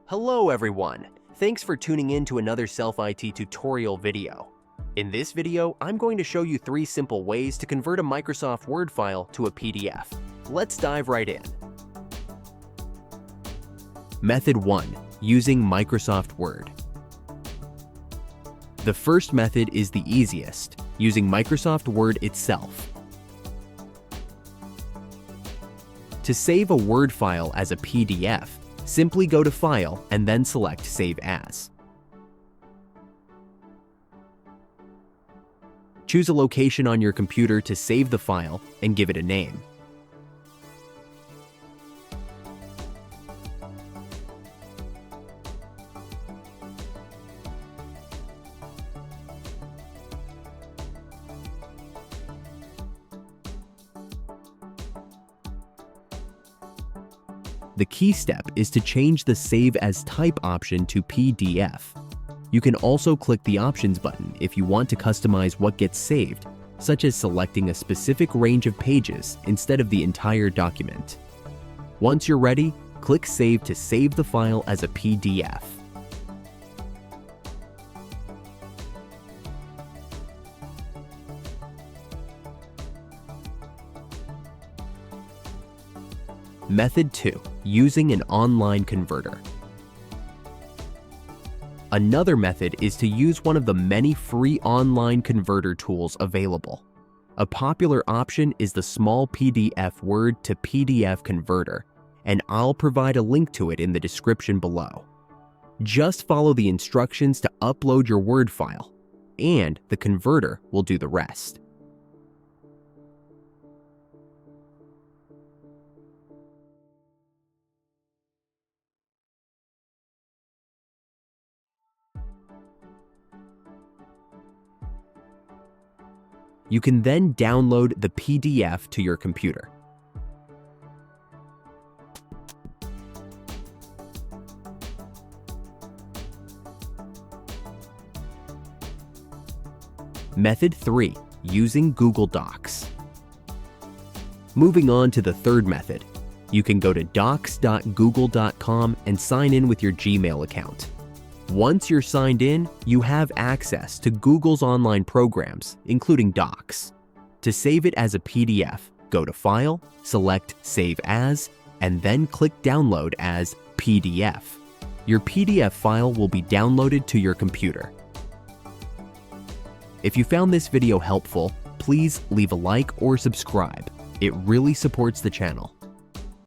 Hello everyone! Thanks for tuning in to another Self-IT tutorial video. In this video, I'm going to show you 3 simple ways to convert a Microsoft Word file to a PDF. Let's dive right in. Method 1. Using Microsoft Word. The first method is the easiest, using Microsoft Word itself. To save a Word file as a PDF, simply go to File and then select Save As. Choose a location on your computer to save the file and give it a name. The key step is to change the Save as Type option to PDF. You can also click the Options button if you want to customize what gets saved, such as selecting a specific range of pages instead of the entire document. Once you're ready, click Save to save the file as a PDF. Method 2. Using an online converter. Another method is to use one of the many free online converter tools available. A popular option is the SmallPDF Word to PDF converter, and I'll provide a link to it in the description below. Just follow the instructions to upload your Word file, and the converter will do the rest. You can then download the PDF to your computer. Method 3. Using Google Docs. Moving on to the third method, you can go to docs.google.com and sign in with your Gmail account. Once you're signed in, you have access to Google's online programs, including Docs. To save it as a PDF, go to File, select Save As, and then click Download as PDF. Your PDF file will be downloaded to your computer. If you found this video helpful, please leave a like or subscribe. It really supports the channel.